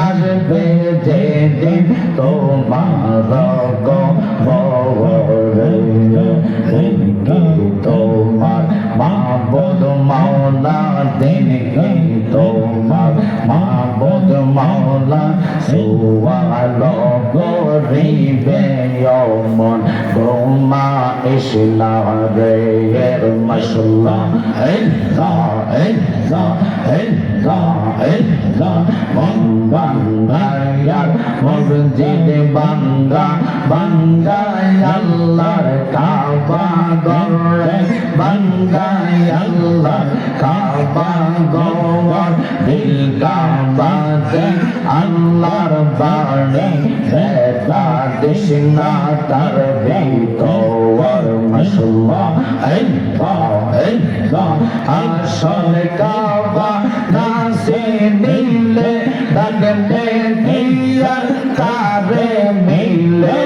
আসবে যেদিন তোমার কবরে তোমার মাবুদ মাওলা দিন কি তোমার মাবুদ মাওলা সুয়াল করিবে মন গোমা ইসলা রে মাশাল্লাহ বাঙ্গায়ার মসজিদ বাঙ্গায় আল্লাহর কাবা গড়ে বাঙ্গায় আল্লাহর কাবা গড় দিল কাবাতে আল্লাহর বাণী বেতা দিশনা তার ভিতর মাশাল্লাহ আসল কাবা নাসে নীলে দাগনে দিয়া কারে মিলে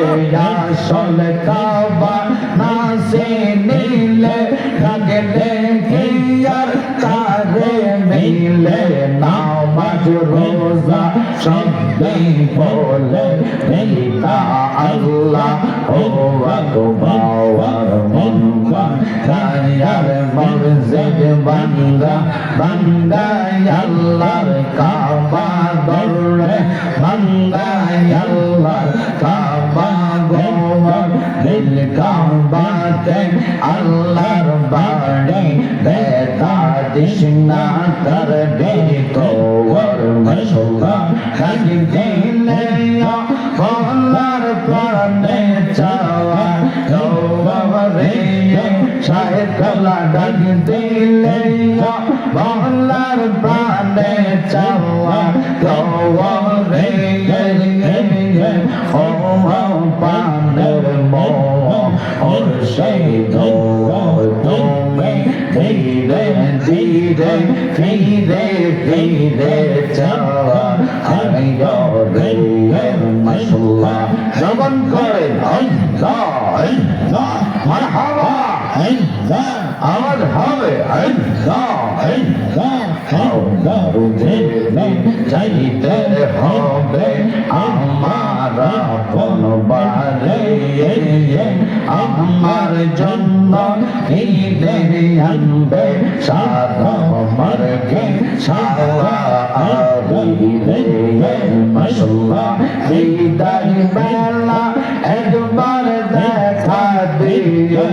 আসল কাবা নাসে নীলে দাগনে দিয়া কারে মিলে নামাজ রোজা সবই বলে পিতা আল্লাহ ও আকবার মনবা কায়ার মসজিদ বাঙ্গায় আল্লাহর কাবা গড়ে বাঙ্গায় আল্লাহর কাবা গড় দিল কাবাতে আল্লাহর বাণী বেতা দিশনা তার ভিতর মাশাল্লাহ কাজী দিলে আল্লাহর প্রাণে চাওয়া গৌরে শাহেদ কালা ডাক দিলে আল্লাহর প্রাণে চাওয়া গৌরে ও পানের মোর সেই তুমি ধীরে ধীরে ফিরে ফিরে চাওয়া রে মাশাল্লাহ জবান করে মারহাবা আমার হবে চাইতে হবে আমার বনবারে আমার জন্য ঈদে আনবে সাদা মারকে সারা আবিরে মাশাল্লাহ বিদায় বেলা একবার দেখা দিয়ে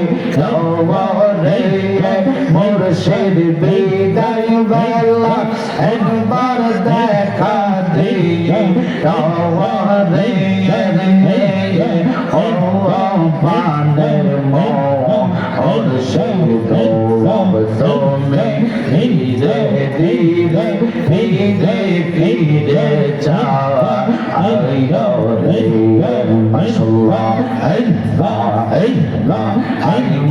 রে মুর্শিদ বিদায় বেলা একবার দেখা দিয়ে রে ও পানের মোর সেই তুমি ধীরে ধীরে ধীরে ফিরে চাওয়া রে মাশাল্লাহ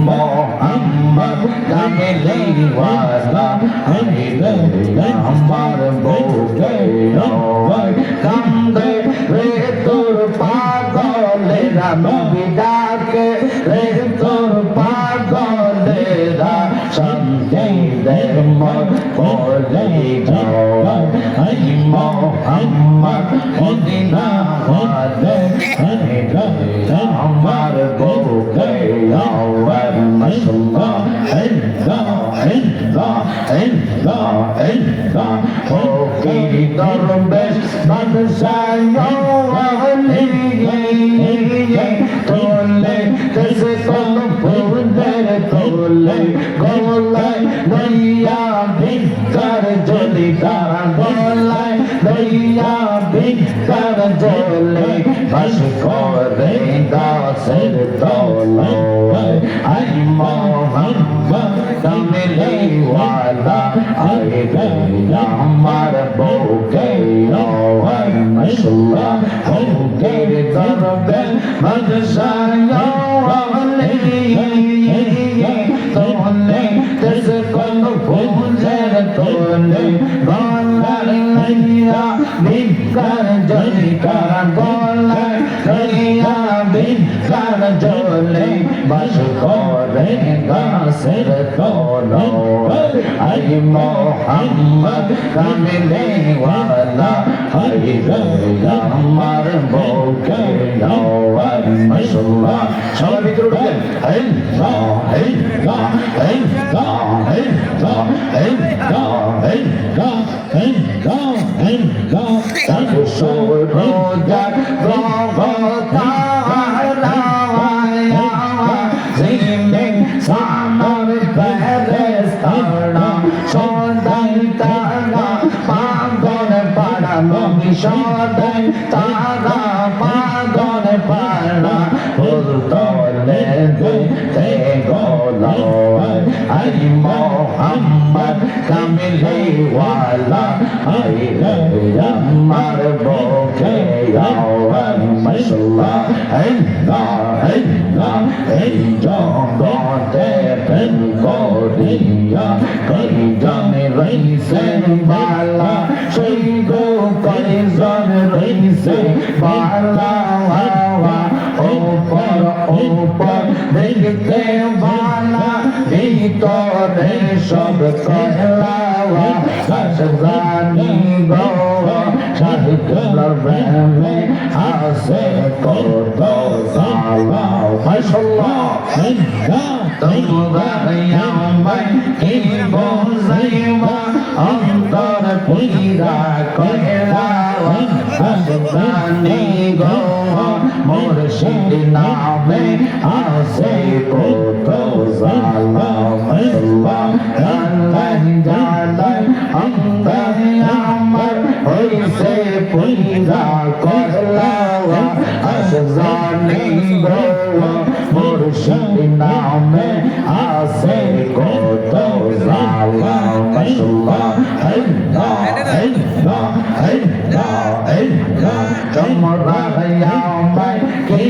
মোহাম্মদ কামলি ওয়ালা আমার বুকে কান্দে রে তোর পাগলেরা নবী ডাকে রে তোর পাগলেরা শান্তি দে মত বলে যাওয়া মোহাম্মদ মদিনা ওয়ালে আমার বুকে আওয়াজ মাশাল্লাহ ও কি দরবেশ বাদশাহ তোলে कैसे कलम फूलेर তোলে গলায় লইয়া ভিক্ষার জলি তারা গলায় লইয়া ভিক্ষার জলি বাস করে দাসের তলায় আই মোহাম্মদ কামলি ওয়ালা আই রে আমার বুকে আওয়াজ মাশাল্লাহ বুকে দরবে বাদশাহ আলী তোলে তেসে কোন ফুলের তোলে গলার লইয়া ভিক্ষার জলি তারা গলায় লইয়া ভিক্ষার জলি বাস করে দাস আসর তোলো আই মোহাম্মদ কামিলে ওয়ালা হাই রে আমার বুকে আওয়াজ মাশাআল্লাহ সবাই ভিতরে ঢুকেন এই এই এই এই এই এই এই তাকে সুরোজা গগতা জিনে সামর ফেরেশতারা সদাই তারা পাগল পাড়া নবী সদাই তারা পাগল পাড়া ফুল তোলে দে গোলা আই মোহাম্মদ কামিলে ওয়ালা আই রে আমার বুকে আওয়াজ মাশাআল্লাহ এই এই জগতে প্রেম করিয়া কই জানে রইছে বালা সেই গো কই জানে রইছে বালা ওপর দেখতে বালা ভিতরে সব কয়লা জানি গো শাহজালাল প্রেমে আসে কত জালা মাশাআল্লাহ তোমরা আমায় কি বোঝাইবা অন্তর পীড়া কয়লা জানি গো মুর্শিদ নামে আসে কত জালা মাশাআল্লাহ আল্লাহ জানে অন্তর আমার হইছে পীড়া কয়লা জানি গো মুর্শিদ নামে আসে কত জালা মাশাআল্লাহ তোমরা আমায় কি